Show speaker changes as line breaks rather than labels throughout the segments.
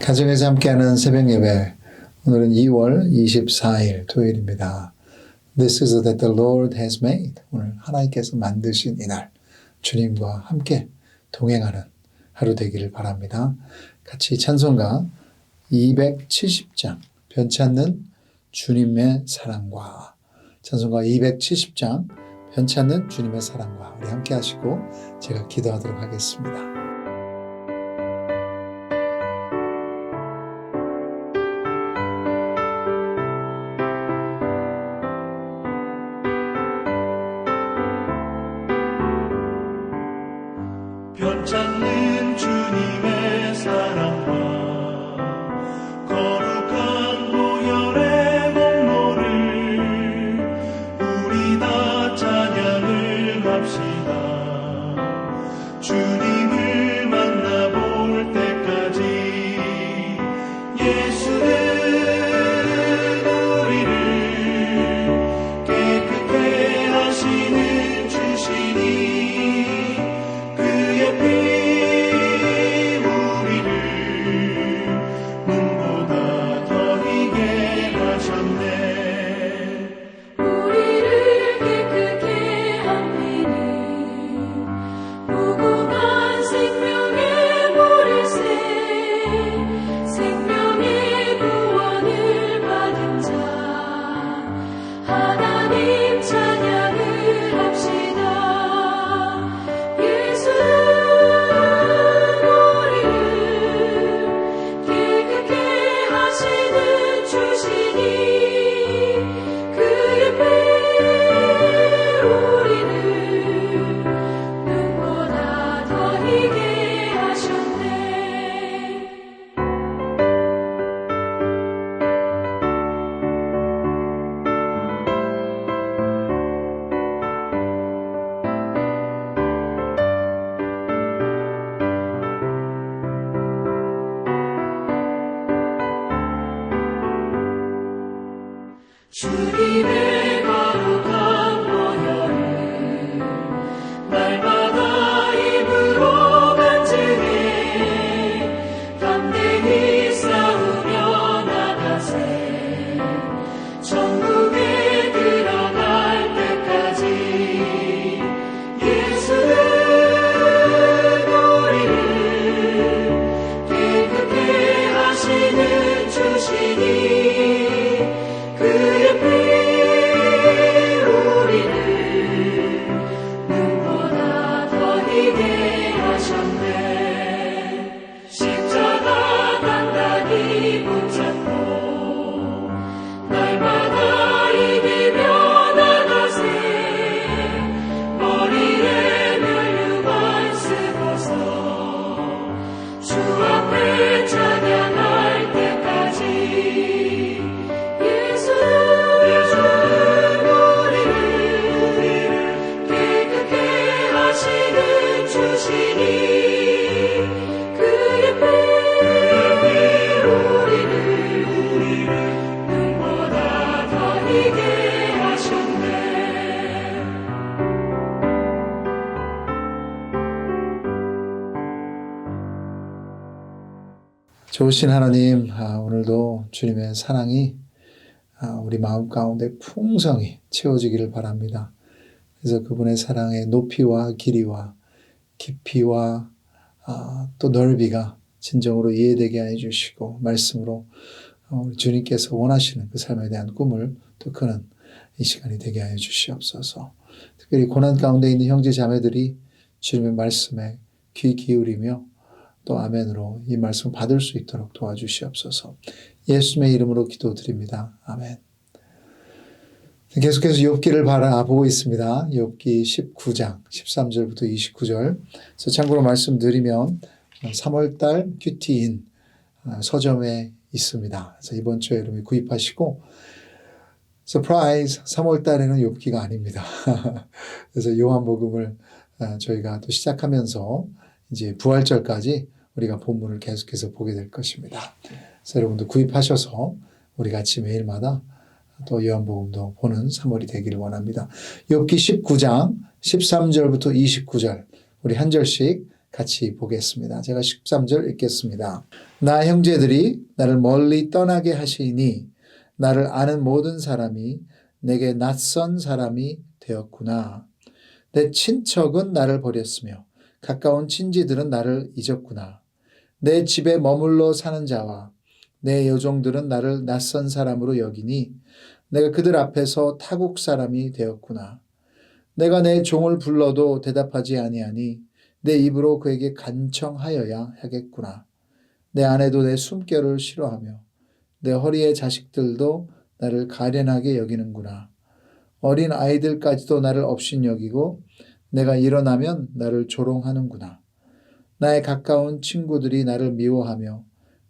가정에서 함께하는 새벽 예배, 오늘은 2월 24일 토요일입니다. This is that the Lord has made. 오늘 하나님께서 만드신 이날, 주님과 함께 동행하는 하루 되기를 바랍니다. 같이 찬송가 270장, 변찮는 주님의 사랑과, 찬송가 270장, 변찮는 주님의 사랑과 우리 함께 하시고 제가 기도하도록 하겠습니다.
변찮는 주님의 사랑과 거룩한 보혈의 공로를 우리 다 찬양을 합시다. 주님을 만나볼 때까지 예수는 우리를 깨끗게 하시는 주시니 주님의 거룩한 보혈을 날마다 입으로 간증해 담대히 싸우며 나가세. 천국에 들어갈 때까지 예수는 우리를 깨끗게 하시는 주시니 그의 피 우리를 눈보다 더 희게 하셨네. 십자가 단단히 붙잡고 날마다 이기며 나가세. 머리에 면류관 쓰고서 주 앞에 찬양할 때까지
좋으신 하나님, 오늘도 주님의 사랑이 우리 마음 가운데 풍성히 채워지기를 바랍니다. 그래서 그분의 사랑의 높이와 길이와 깊이와 또 넓이가 진정으로 이해되게 해주시고 말씀으로 우리 주님께서 원하시는 그 삶에 대한 꿈을 또 크는 이 시간이 되게 하여 주시옵소서. 특별히 고난 가운데 있는 형제 자매들이 주님의 말씀에 귀 기울이며 또 아멘으로 이 말씀 받을 수 있도록 도와주시옵소서. 예수님의 이름으로 기도드립니다. 아멘. 계속해서 욥기를 바라보고 있습니다. 욥기 19장 13절부터 29절. 그래서 참고로 말씀드리면 3월달 큐티인 서점에 있습니다. 그래서 이번 주에 여러분이 구입하시고 서프라이즈 3월달에는 욥기가 아닙니다. 그래서 요한복음을 저희가 또 시작하면서 이제 부활절까지 우리가 본문을 계속해서 보게 될 것입니다. 그래서 여러분도 구입하셔서 우리 같이 매일마다 또 요한복음도 보는 3월이 되기를 원합니다. 욥기 19장 13절부터 29절 우리 한 절씩 같이 보겠습니다. 제가 13절 읽겠습니다. 나 형제들이 나를 멀리 떠나게 하시니 나를 아는 모든 사람이 내게 낯선 사람이 되었구나. 내 친척은 나를 버렸으며 가까운 친지들은 나를 잊었구나. 내 집에 머물러 사는 자와 내 여종들은 나를 낯선 사람으로 여기니 내가 그들 앞에서 타국 사람이 되었구나. 내가 내 종을 불러도 대답하지 아니하니 내 입으로 그에게 간청하여야 하겠구나. 내 아내도 내 숨결을 싫어하며 내 허리의 자식들도 나를 가련하게 여기는구나. 어린 아이들까지도 나를 업신여기고 내가 일어나면 나를 조롱하는구나. 나의 가까운 친구들이 나를 미워하며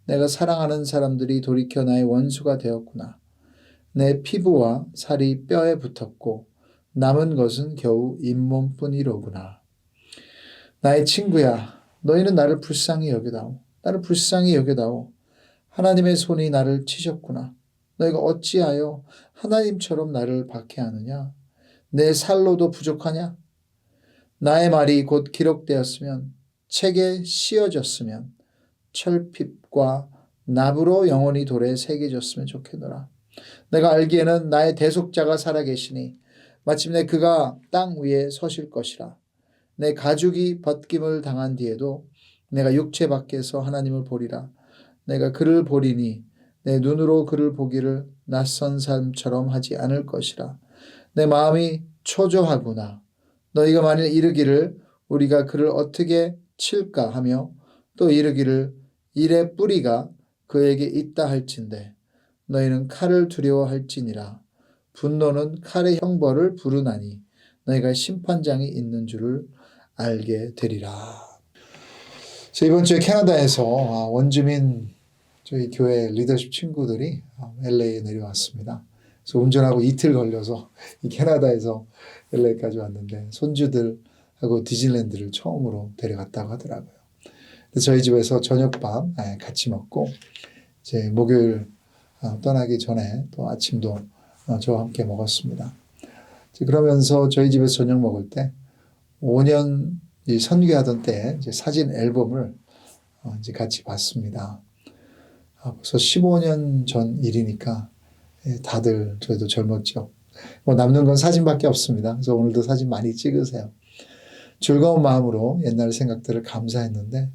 내가 사랑하는 사람들이 돌이켜 나의 원수가 되었구나. 내 피부와 살이 뼈에 붙었고 남은 것은 겨우 잇몸뿐이로구나. 나의 친구야, 너희는 나를 불쌍히 여겨다오. 나를 불쌍히 여겨다오. 하나님의 손이 나를 치셨구나. 너희가 어찌하여 하나님처럼 나를 박해하느냐? 내 살로도 부족하냐? 나의 말이 곧 기록되었으면 책에 씌어졌으면 철핍과 납으로 영원히 돌에 새겨졌으면 좋겠노라. 내가 알기에는 나의 대속자가 살아계시니 마침내 그가 땅 위에 서실 것이라. 내 가죽이 벗김을 당한 뒤에도 내가 육체 밖에서 하나님을 보리라. 내가 그를 보리니 내 눈으로 그를 보기를 낯선 사람처럼 하지 않을 것이라. 내 마음이 초조하구나. 너희가 만일 이르기를 우리가 그를 어떻게 칠까 하며 또 이르기를 일의 뿌리가 그에게 있다 할진대 너희는 칼을 두려워할지니라. 분노는 칼의 형벌을 부르나니 너희가 심판장이 있는 줄을 알게 되리라. 이번 주에 캐나다에서 원주민 저희 교회 리더십 친구들이 LA에 내려왔습니다. 그래서 운전하고 이틀 걸려서 이 캐나다에서 LA까지 왔는데 손주들하고 디즈니랜드를 처음으로 데려갔다고 하더라고요. 저희 집에서 저녁밥 같이 먹고 이제 목요일 떠나기 전에 또 아침도 저와 함께 먹었습니다. 그러면서 저희 집에서 저녁 먹을 때 5년 선교하던 때 이제 사진 앨범을 이제 같이 봤습니다. 벌써 15년 전 일이니까 다들 저희도 젊었죠. 남는 건 사진밖에 없습니다. 그래서 오늘도 사진 많이 찍으세요. 즐거운 마음으로 옛날 생각들을 감사했는데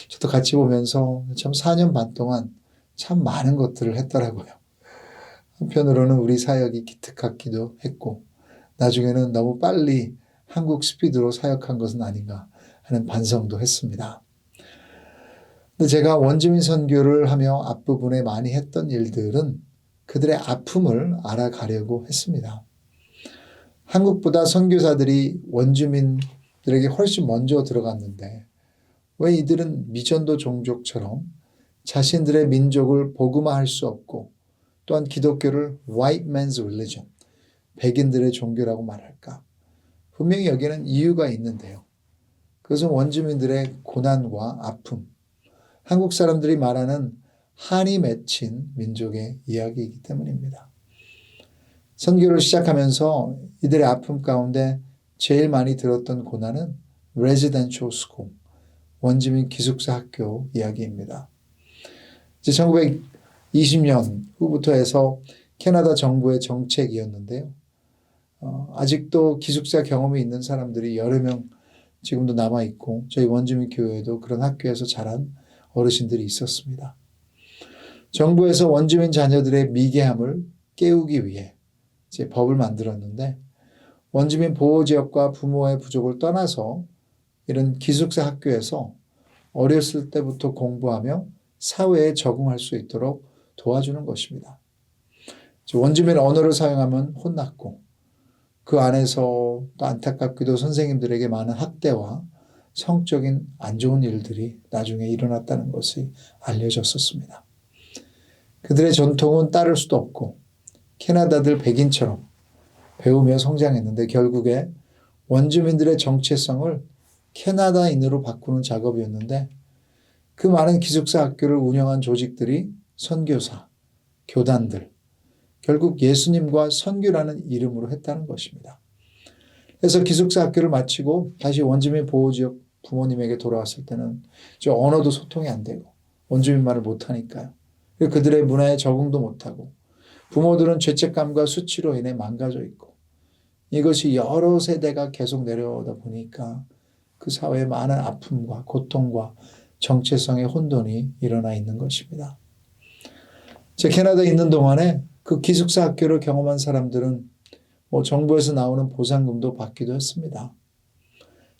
저도 같이 보면서 참 4년 반 동안 참 많은 것들을 했더라고요. 한편으로는 우리 사역이 기특하기도 했고 나중에는 너무 빨리 한국 스피드로 사역한 것은 아닌가 하는 반성도 했습니다. 근데 제가 원주민 선교를 하며 앞부분에 많이 했던 일들은 그들의 아픔을 알아가려고 했습니다. 한국보다 선교사들이 원주민들에게 훨씬 먼저 들어갔는데 왜 이들은 미전도 종족처럼 자신들의 민족을 복음화할 수 없고 또한 기독교를 white man's religion, 백인들의 종교라고 말할까? 분명히 여기에는 이유가 있는데요. 그것은 원주민들의 고난과 아픔, 한국 사람들이 말하는 한이 맺힌 민족의 이야기이기 때문입니다. 선교를 시작하면서 이들의 아픔 가운데 제일 많이 들었던 고난은 residential school, 원주민 기숙사 학교 이야기입니다. 이제 1920년 후부터 해서 캐나다 정부의 정책이었는데요. 아직도 기숙사 경험이 있는 사람들이 여러 명 지금도 남아있고 저희 원주민 교회에도 그런 학교에서 자란 어르신들이 있었습니다. 정부에서 원주민 자녀들의 미개함을 깨우기 위해 이제 법을 만들었는데 원주민 보호지역과 부모의 부족을 떠나서 이런 기숙사 학교에서 어렸을 때부터 공부하며 사회에 적응할 수 있도록 도와주는 것입니다. 원주민 언어를 사용하면 혼났고 그 안에서 또 안타깝게도 선생님들에게 많은 학대와 성적인 안 좋은 일들이 나중에 일어났다는 것이 알려졌었습니다. 그들의 전통은 따를 수도 없고 캐나다들 백인처럼 배우며 성장했는데 결국에 원주민들의 정체성을 캐나다인으로 바꾸는 작업이었는데 그 많은 기숙사 학교를 운영한 조직들이 선교사, 교단들, 결국 예수님과 선교라는 이름으로 했다는 것입니다. 그래서 기숙사 학교를 마치고 다시 원주민 보호지역 부모님에게 돌아왔을 때는 저 언어도 소통이 안 되고 원주민 말을 못하니까요. 그들의 문화에 적응도 못하고 부모들은 죄책감과 수치로 인해 망가져 있고 이것이 여러 세대가 계속 내려오다 보니까 그 사회에 많은 아픔과 고통과 정체성의 혼돈이 일어나 있는 것입니다. 제 캐나다에 있는 동안에 그 기숙사 학교를 경험한 사람들은 정부에서 나오는 보상금도 받기도 했습니다.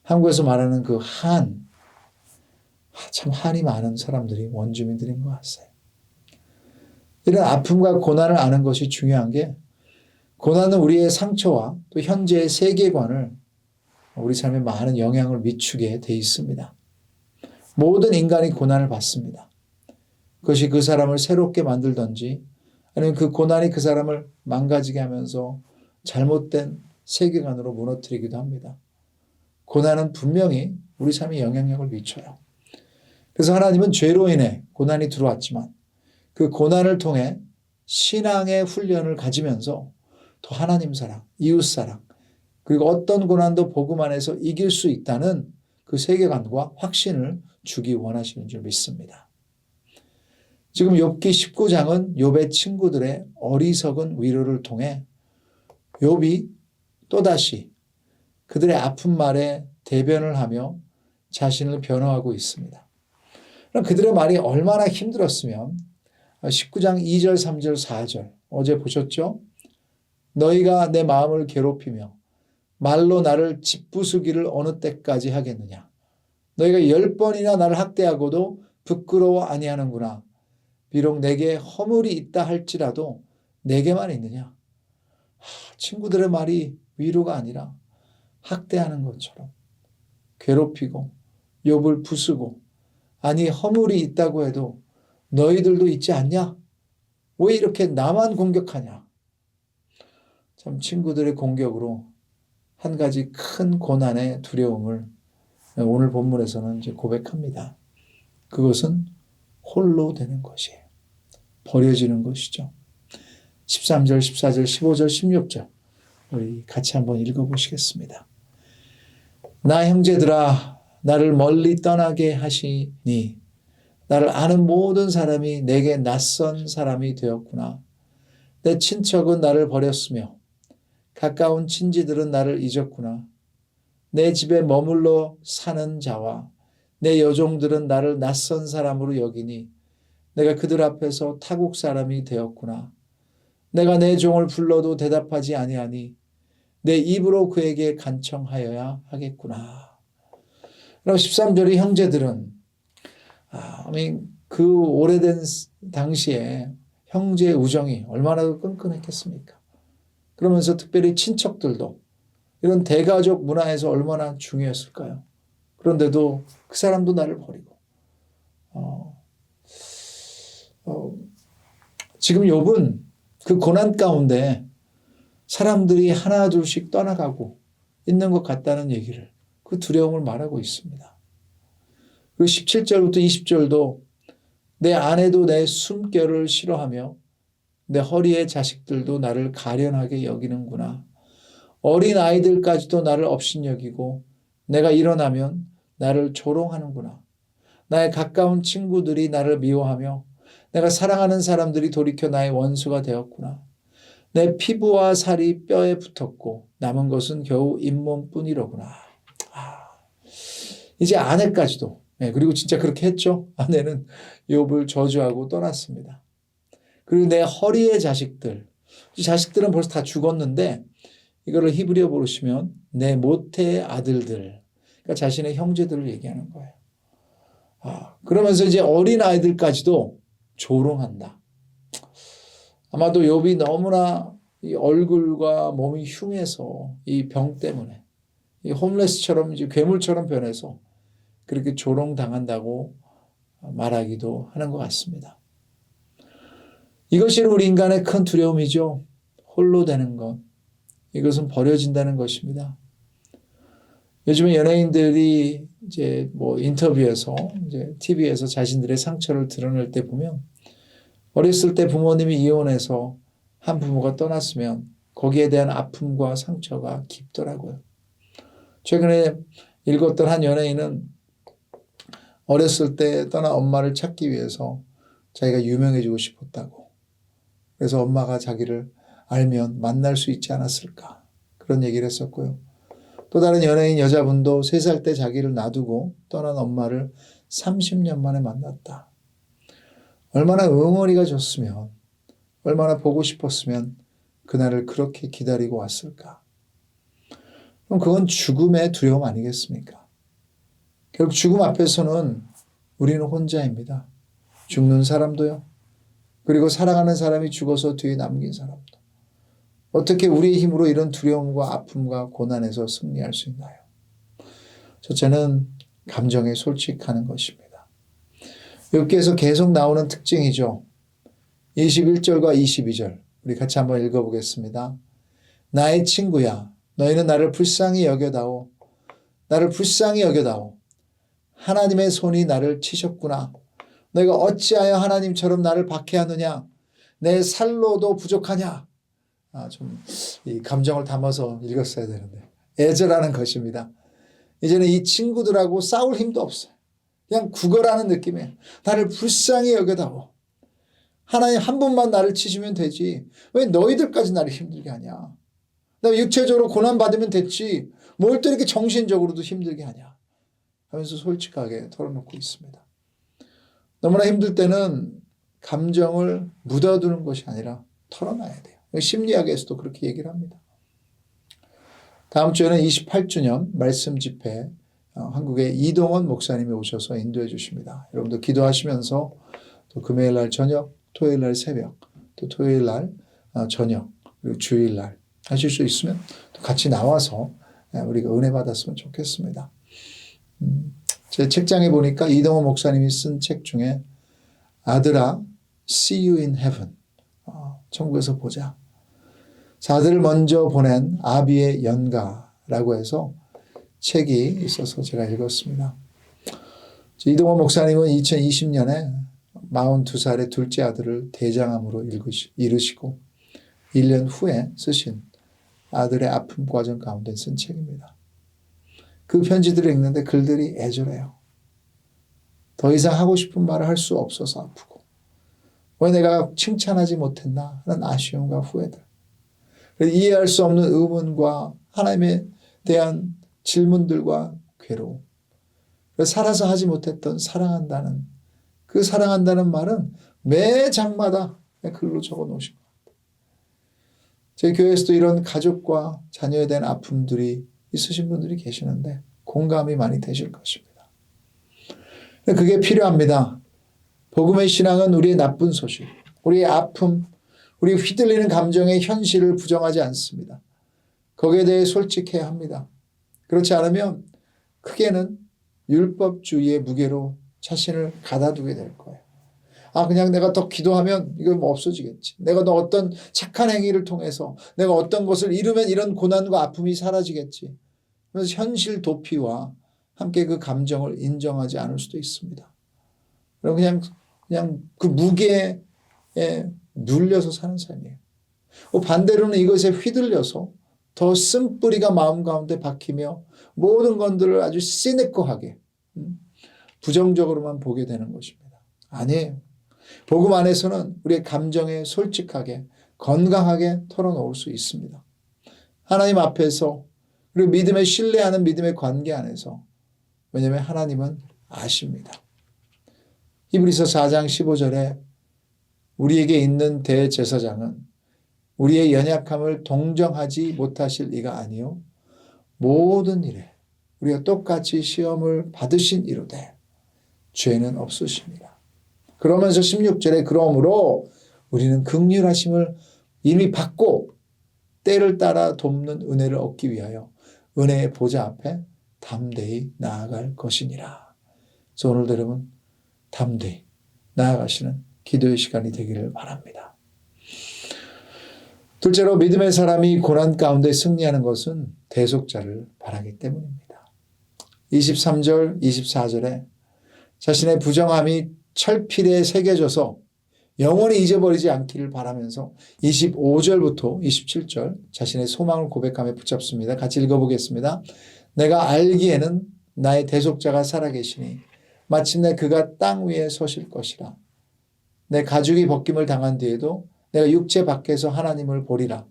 한국에서 말하는 그 참 한이 많은 사람들이 원주민들인 것 같아요. 이런 아픔과 고난을 아는 것이 중요한 게 고난은 우리의 상처와 또 현재의 세계관을 우리 삶에 많은 영향을 미치게 돼 있습니다. 모든 인간이 고난을 받습니다. 그것이 그 사람을 새롭게 만들든지 아니면 그 고난이 그 사람을 망가지게 하면서 잘못된 세계관으로 무너뜨리기도 합니다. 고난은 분명히 우리 삶에 영향력을 미쳐요. 그래서 하나님은 죄로 인해 고난이 들어왔지만 그 고난을 통해 신앙의 훈련을 가지면서 더 하나님 사랑, 이웃 사랑, 그리고 어떤 고난도 복음 안에서 이길 수 있다는 그 세계관과 확신을 주기 원하시는 줄 믿습니다. 지금 욥기 19장은 욥의 친구들의 어리석은 위로를 통해 욥이 또다시 그들의 아픈 말에 대변을 하며 자신을 변호하고 있습니다. 그럼 그들의 말이 얼마나 힘들었으면 19장 2절, 3절, 4절 어제 보셨죠? 너희가 내 마음을 괴롭히며 말로 나를 짓부수기를 어느 때까지 하겠느냐? 너희가 10번이나 나를 학대하고도 부끄러워 아니하는구나. 비록 내게 허물이 있다 할지라도 내게만 있느냐? 친구들의 말이 위로가 아니라 학대하는 것처럼 괴롭히고 욥을 부수고 아니 허물이 있다고 해도 너희들도 있지 않냐? 왜 이렇게 나만 공격하냐? 참 친구들의 공격으로 한 가지 큰 고난의 두려움을 오늘 본문에서는 이제 고백합니다. 그것은 홀로 되는 것이에요. 버려지는 것이죠. 13절, 14절, 15절, 16절 우리 같이 한번 읽어보시겠습니다. 나 형제들아 나를 멀리 떠나게 하시니 나를 아는 모든 사람이 내게 낯선 사람이 되었구나. 내 친척은 나를 버렸으며 가까운 친지들은 나를 잊었구나. 내 집에 머물러 사는 자와 내 여종들은 나를 낯선 사람으로 여기니 내가 그들 앞에서 타국 사람이 되었구나. 내가 내 종을 불러도 대답하지 아니하니 내 입으로 그에게 간청하여야 하겠구나. 그럼 13절의 형제들은 그 오래된 당시에 형제의 우정이 얼마나 끈끈했겠습니까? 그러면서 특별히 친척들도 이런 대가족 문화에서 얼마나 중요했을까요? 그런데도 그 사람도 나를 버리고 지금 욥은 그 고난 가운데 사람들이 하나 둘씩 떠나가고 있는 것 같다는 얘기를 그 두려움을 말하고 있습니다. 그리고 17절부터 20절도 내 아내도 내 숨결을 싫어하며 내 허리의 자식들도 나를 가련하게 여기는구나. 어린 아이들까지도 나를 업신여기고 내가 일어나면 나를 조롱하는구나. 나의 가까운 친구들이 나를 미워하며 내가 사랑하는 사람들이 돌이켜 나의 원수가 되었구나. 내 피부와 살이 뼈에 붙었고 남은 것은 겨우 잇몸뿐이로구나. 이제 아내까지도 그리고 진짜 그렇게 했죠. 아내는 욥을 저주하고 떠났습니다. 그리고 내 허리의 자식들, 자식들은 벌써 다 죽었는데 이거를 히브리어 보시면 내 모태의 아들들, 그러니까 자신의 형제들을 얘기하는 거예요. 그러면서 이제 어린 아이들까지도 조롱한다. 아마도 욥이 너무나 이 얼굴과 몸이 흉해서 이 병 때문에 이 홈레스처럼 이제 괴물처럼 변해서 그렇게 조롱당한다고 말하기도 하는 것 같습니다. 이것이 우리 인간의 큰 두려움이죠. 홀로 되는 것. 이것은 버려진다는 것입니다. 요즘에 연예인들이 이제 인터뷰에서 이제 TV에서 자신들의 상처를 드러낼 때 보면 어렸을 때 부모님이 이혼해서 한 부모가 떠났으면 거기에 대한 아픔과 상처가 깊더라고요. 최근에 읽었던 한 연예인은 어렸을 때 떠난 엄마를 찾기 위해서 자기가 유명해지고 싶었다고. 그래서 엄마가 자기를 알면 만날 수 있지 않았을까. 그런 얘기를 했었고요. 또 다른 연예인 여자분도 3살 때 자기를 놔두고 떠난 엄마를 30년 만에 만났다. 얼마나 응어리가 좋으면, 얼마나 보고 싶었으면 그날을 그렇게 기다리고 왔을까. 그럼 그건 죽음의 두려움 아니겠습니까? 결국 죽음 앞에서는 우리는 혼자입니다. 죽는 사람도요. 그리고 사랑하는 사람이 죽어서 뒤에 남긴 사람도. 어떻게 우리의 힘으로 이런 두려움과 아픔과 고난에서 승리할 수 있나요? 첫째는 감정에 솔직하는 것입니다. 여기에서 계속 나오는 특징이죠. 21절과 22절 우리 같이 한번 읽어보겠습니다. 나의 친구야 너희는 나를 불쌍히 여겨다오. 나를 불쌍히 여겨다오. 하나님의 손이 나를 치셨구나. 너희가 어찌하여 하나님처럼 나를 박해하느냐. 내 살로도 부족하냐. 좀 이 감정을 담아서 읽었어야 되는데 애절하는 것입니다. 이제는 이 친구들하고 싸울 힘도 없어요. 그냥 구걸하는 느낌이에요. 나를 불쌍히 여겨다오. 하나님 한 분만 나를 치시면 되지. 왜 너희들까지 나를 힘들게 하냐. 나 육체적으로 고난받으면 됐지. 뭘 또 이렇게 정신적으로도 힘들게 하냐. 하면서 솔직하게 털어놓고 있습니다. 너무나 힘들 때는 감정을 묻어두는 것이 아니라 털어놔야 돼요. 심리학에서도 그렇게 얘기를 합니다. 다음 주에는 28주년 말씀 집회 한국에 이동원 목사님이 오셔서 인도해 주십니다. 여러분도 기도하시면서 또 금요일 날 저녁, 토요일 날 새벽, 또 토요일 날 저녁, 그리고 주일 날 하실 수 있으면 또 같이 나와서 우리가 은혜 받았으면 좋겠습니다. 제 책장에 보니까 이동원 목사님이 쓴 책 중에 아들아, see you in heaven. 천국에서 보자. 아들을 먼저 보낸 아비의 연가라고 해서 책이 있어서 제가 읽었습니다. 이동원 목사님은 2020년에 42살의 둘째 아들을 대장암으로 잃으시고 1년 후에 쓰신 아들의 아픔 과정 가운데 쓴 책입니다. 그 편지들을 읽는데 글들이 애절해요. 더 이상 하고 싶은 말을 할 수 없어서 아프고 왜 내가 칭찬하지 못했나 하는 아쉬움과 후회들. 이해할 수 없는 의문과 하나님에 대한 질문들과 괴로움. 살아서 하지 못했던 사랑한다는 그 사랑한다는 말은 매 장마다 글로 적어 놓으신 것 같아요. 저희 교회에서도 이런 가족과 자녀에 대한 아픔들이 있으신 분들이 계시는데 공감이 많이 되실 것입니다. 그게 필요합니다. 복음의 신앙은 우리의 나쁜 소식, 우리의 아픔, 우리 휘둘리는 감정의 현실을 부정하지 않습니다. 거기에 대해 솔직해야 합니다. 그렇지 않으면 크게는 율법주의의 무게로 자신을 가다두게 될 거예요. 그냥 내가 더 기도하면 이거 뭐 없어지겠지. 내가 더 어떤 착한 행위를 통해서 내가 어떤 것을 이루면 이런 고난과 아픔이 사라지겠지. 그래서 현실 도피와 함께 그 감정을 인정하지 않을 수도 있습니다. 그럼 그냥 그 무게에 눌려서 사는 삶이에요. 반대로는 이것에 휘둘려서 더 쓴뿌리가 마음 가운데 박히며 모든 것들을 아주 시니컬하게 부정적으로만 보게 되는 것입니다. 아니에요. 복음 안에서는 우리의 감정에 솔직하게 건강하게 털어놓을 수 있습니다. 하나님 앞에서 그리고 믿음에 신뢰하는 믿음의 관계 안에서. 왜냐하면 하나님은 아십니다. 히브리서 4장 15절에 우리에게 있는 대제사장은 우리의 연약함을 동정하지 못하실 이가 아니요 모든 일에 우리가 똑같이 시험을 받으신 이로되 죄는 없으십니다. 그러면서 16절에 그러므로 우리는 긍휼하심을 이미 받고 때를 따라 돕는 은혜를 얻기 위하여 은혜의 보좌 앞에 담대히 나아갈 것이니라. 그래서 오늘도 여러분 담대히 나아가시는 기도의 시간이 되기를 바랍니다. 둘째로 믿음의 사람이 고난 가운데 승리하는 것은 대속자를 바라기 때문입니다. 23절, 24절에 자신의 부정함이 철필에 새겨져서 영원히 잊어버리지 않기를 바라면서 25절부터 27절 자신의 소망을 고백하며 붙잡습니다. 같이 읽어보겠습니다. 내가 알기에는 나의 대속자가 살아계시니 마침내 그가 땅 위에 서실 것이라. 내 가죽이 벗김을 당한 뒤에도 내가 육체 밖에서 하나님을 보리라.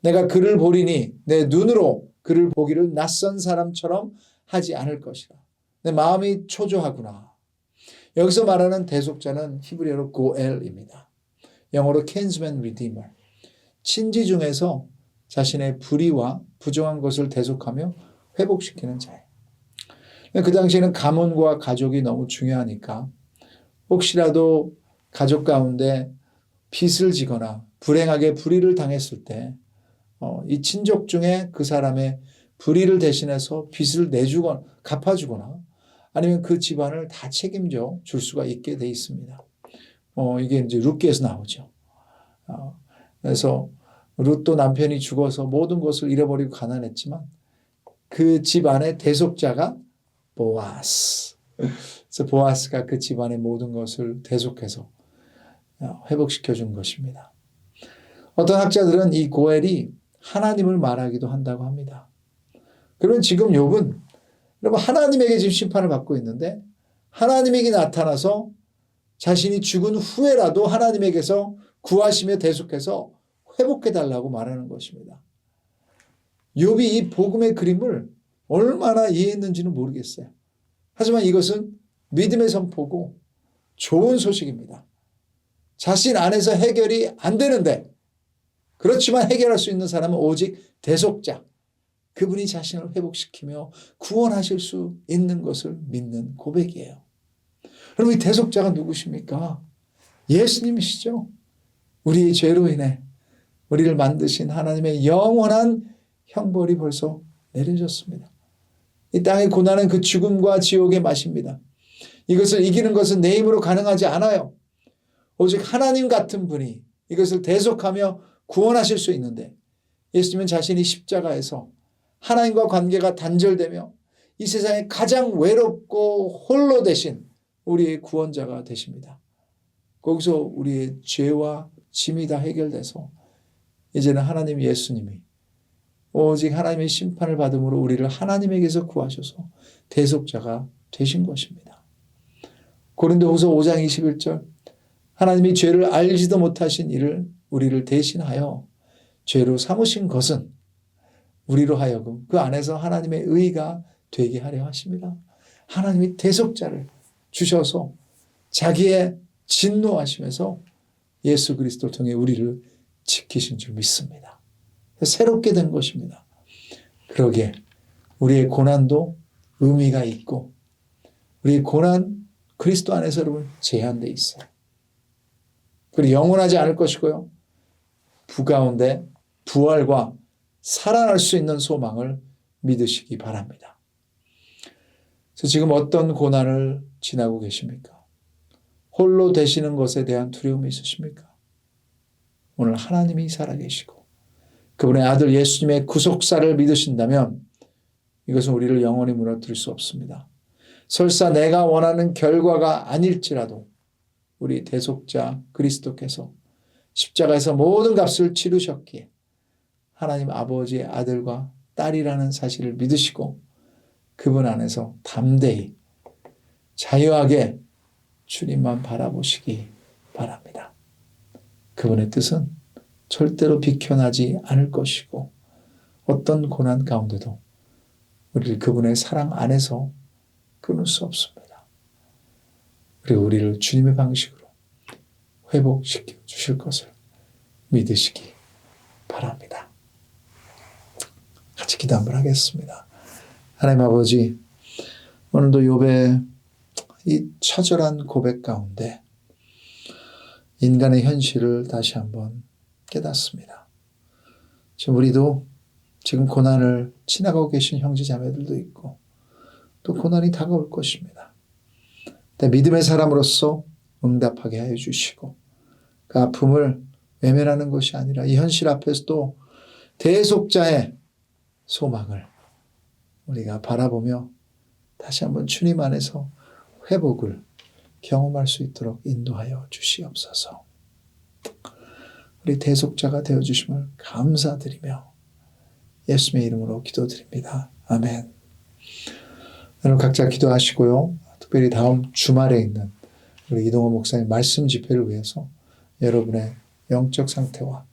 내가 그를 보리니 내 눈으로 그를 보기를 낯선 사람처럼 하지 않을 것이라. 내 마음이 초조하구나. 여기서 말하는 대속자는 히브리어로 고엘입니다. 영어로 kinsman redeemer. 친지 중에서 자신의 불의와 부정한 것을 대속하며 회복시키는 자예요. 그 당시에는 가문과 가족이 너무 중요하니까 혹시라도 가족 가운데 빚을 지거나 불행하게 불의를 당했을 때 이 친족 중에 그 사람의 불의를 대신해서 빚을 내주거나 갚아주거나 아니면 그 집안을 다 책임져 줄 수가 있게 돼 있습니다. 이게 이제 룻기에서 나오죠. 그래서 룻도 남편이 죽어서 모든 것을 잃어버리고 가난했지만 그 집안의 대속자가 보아스. 그래서 보아스가 그 집안의 모든 것을 대속해서 회복시켜 준 것입니다. 어떤 학자들은 이 고엘이 하나님을 말하기도 한다고 합니다. 그러면 지금 욥은 여러분 하나님에게 지금 심판을 받고 있는데 하나님에게 나타나서 자신이 죽은 후에라도 하나님에게서 구하시며 대속해서 회복해달라고 말하는 것입니다. 욥이 이 복음의 그림을 얼마나 이해했는지는 모르겠어요. 하지만 이것은 믿음의 선포고 좋은 소식입니다. 자신 안에서 해결이 안 되는데 그렇지만 해결할 수 있는 사람은 오직 대속자. 그분이 자신을 회복시키며 구원하실 수 있는 것을 믿는 고백이에요. 그럼 이 대속자가 누구십니까? 예수님이시죠. 우리의 죄로 인해 우리를 만드신 하나님의 영원한 형벌이 벌써 내려졌습니다. 이 땅의 고난은 그 죽음과 지옥의 맛입니다. 이것을 이기는 것은 내 힘으로 가능하지 않아요. 오직 하나님 같은 분이 이것을 대속하며 구원하실 수 있는데 예수님은 자신이 십자가에서 하나님과 관계가 단절되며 이 세상에 가장 외롭고 홀로 되신 우리의 구원자가 되십니다. 거기서 우리의 죄와 짐이 다 해결돼서 이제는 하나님 예수님이 오직 하나님의 심판을 받음으로 우리를 하나님에게서 구하셔서 대속자가 되신 것입니다. 고린도후서 5장 21절 하나님이 죄를 알지도 못하신 이를 우리를 대신하여 죄로 삼으신 것은 우리로 하여금 그 안에서 하나님의 의가 되게 하려 하십니다. 하나님이 대속자를 주셔서 자기의 진노하심에서 예수 그리스도를 통해 우리를 지키신 줄 믿습니다. 새롭게 된 것입니다. 그러기에 우리의 고난도 의미가 있고 우리의 고난 그리스도 안에서 여러분 제한되어 있어요. 그리고 영원하지 않을 것이고요. 부 가운데 부활과 살아날 수 있는 소망을 믿으시기 바랍니다. 그래서 지금 어떤 고난을 지나고 계십니까? 홀로 되시는 것에 대한 두려움이 있으십니까? 오늘 하나님이 살아계시고 그분의 아들 예수님의 구속사를 믿으신다면 이것은 우리를 영원히 무너뜨릴 수 없습니다. 설사 내가 원하는 결과가 아닐지라도 우리 대속자 그리스도께서 십자가에서 모든 값을 치르셨기에 하나님 아버지의 아들과 딸이라는 사실을 믿으시고 그분 안에서 담대히 자유하게 주님만 바라보시기 바랍니다. 그분의 뜻은 절대로 비켜나지 않을 것이고 어떤 고난 가운데도 우리를 그분의 사랑 안에서 끊을 수 없습니다. 그리고 우리를 주님의 방식으로 회복시켜 주실 것을 믿으시기 바랍니다. 같이 기도 한번 하겠습니다. 하나님 아버지, 오늘도 욥의 이 처절한 고백 가운데 인간의 현실을 다시 한번 깨닫습니다. 지금 우리도 지금 고난을 지나가고 계신 형제 자매들도 있고 또 고난이 다가올 것입니다. 믿음의 사람으로서 응답하게 하여 주시고 그 아픔을 외면하는 것이 아니라 이 현실 앞에서도 대속자의 소망을 우리가 바라보며 다시 한번 주님 안에서 회복을 경험할 수 있도록 인도하여 주시옵소서. 우리 대속자가 되어주심을 감사드리며 예수님의 이름으로 기도드립니다. 아멘. 오늘 각자 기도하시고요. 특별히 다음 주말에 있는 우리 이동호 목사님 말씀 집회를 위해서 여러분의 영적 상태와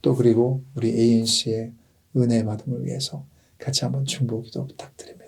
또 그리고 우리 ANC의 은혜 받음을 위해서 같이 한번 중보기도 부탁드립니다.